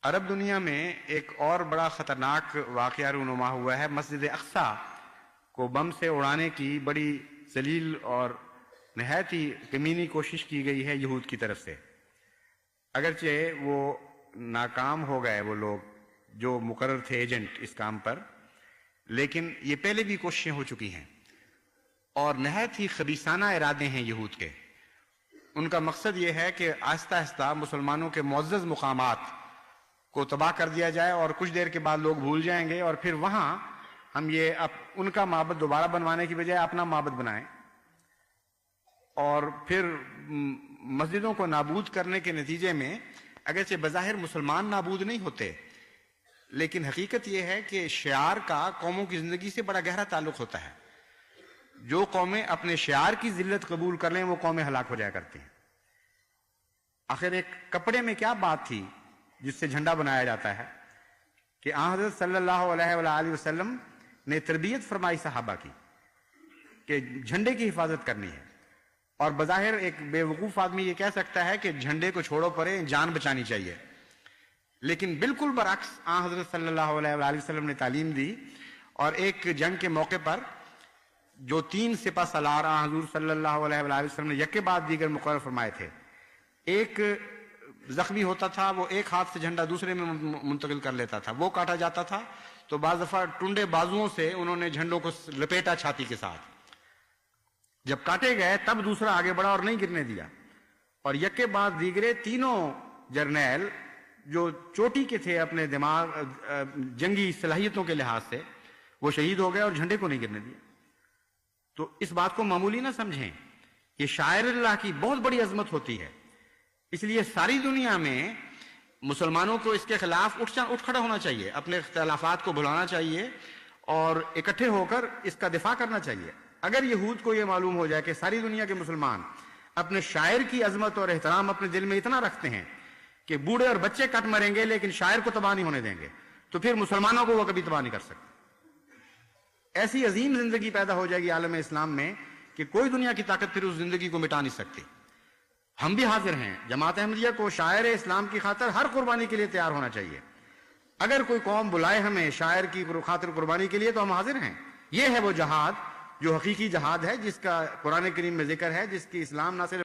عرب دنیا میں ایک اور بڑا خطرناک واقعہ رونما ہوا ہے۔ مسجد اقصی کو بم سے اڑانے کی بڑی ذلیل اور نہایت ہی کمینی کوشش کی گئی ہے یہود کی طرف سے۔ اگرچہ وہ ناکام ہو گئے وہ لوگ جو مقرر تھے ایجنٹ اس کام پر، لیکن یہ پہلے بھی کوششیں ہو چکی ہیں اور نہایت ہی خبیثانہ ارادے ہیں یہود کے۔ ان کا مقصد یہ ہے کہ آہستہ آہستہ مسلمانوں کے معزز مقامات کو تباہ کر دیا جائے اور کچھ دیر کے بعد لوگ بھول جائیں گے، اور پھر وہاں ہم یہ ان کا معبد دوبارہ بنوانے کی بجائے اپنا معبد بنائیں، اور پھر مسجدوں کو نابود کرنے کے نتیجے میں اگرچہ بظاہر مسلمان نابود نہیں ہوتے، لیکن حقیقت یہ ہے کہ شعار کا قوموں کی زندگی سے بڑا گہرا تعلق ہوتا ہے۔ جو قومیں اپنے شعار کی ذلت قبول کر لیں وہ قومیں ہلاک ہو جایا کرتی ہیں۔ آخر ایک کپڑے میں کیا بات تھی جس سے جھنڈا بنایا جاتا ہے کہ آن حضرت صلی اللہ علیہ وآلہ وسلم نے تربیت فرمائی صحابہ کی کہ جھنڈے کی حفاظت کرنی ہے، اور بظاہر ایک بے وقوف آدمی یہ کہہ سکتا ہے کہ جھنڈے کو چھوڑو پرے، جان بچانی چاہیے، لیکن بالکل برعکس آن حضرت صلی اللہ علیہ وآلہ وسلم نے تعلیم دی، اور ایک جنگ کے موقع پر جو 3 سپہ سالار آن حضور صلی اللہ علیہ وآلہ وسلم نے یک کے بعد دیگر مقرر فرمائے تھے، ایک زخمی ہوتا تھا وہ ایک ہاتھ سے جھنڈا دوسرے میں منتقل کر لیتا تھا، وہ کاٹا جاتا تھا تو بعض دفعہ ٹنڈے بازوؤں سے انہوں نے جھنڈوں کو لپیٹا چھاتی کے ساتھ، جب کاٹے گئے تب دوسرا آگے بڑھا اور نہیں گرنے دیا، اور یک کے بعد دیگرے تینوں جرنیل جو چوٹی کے تھے اپنے دماغ جنگی صلاحیتوں کے لحاظ سے، وہ شہید ہو گئے اور جھنڈے کو نہیں گرنے دیا۔ تو اس بات کو معمولی نہ سمجھیں، یہ شاعر اللہ کی بہت بڑی عظمت ہوتی ہے، اس لیے ساری دنیا میں مسلمانوں کو اس کے خلاف اٹھ کھڑا ہونا چاہیے، اپنے اختلافات کو بھلانا چاہیے اور اکٹھے ہو کر اس کا دفاع کرنا چاہیے۔ اگر یہود کو یہ معلوم ہو جائے کہ ساری دنیا کے مسلمان اپنے شاعر کی عظمت اور احترام اپنے دل میں اتنا رکھتے ہیں کہ بوڑھے اور بچے کٹ مریں گے لیکن شاعر کو تباہ نہیں ہونے دیں گے، تو پھر مسلمانوں کو وہ کبھی تباہ نہیں کر سکتے۔ ایسی عظیم زندگی پیدا ہو جائے گی عالم اسلام میں کہ کوئی دنیا کی طاقت پھر اس زندگی کو مٹا نہیں سکتی۔ ہم بھی حاضر ہیں، جماعت احمدیہ کو شاعر اسلام کی خاطر ہر قربانی کے لیے تیار ہونا چاہیے۔ اگر کوئی قوم بلائے ہمیں شاعر کی خاطر قربانی کے لیے تو ہم حاضر ہیں۔ یہ ہے وہ جہاد جو حقیقی جہاد ہے، جس کا قرآن کریم میں ذکر ہے، جس کی اسلام نہ صرف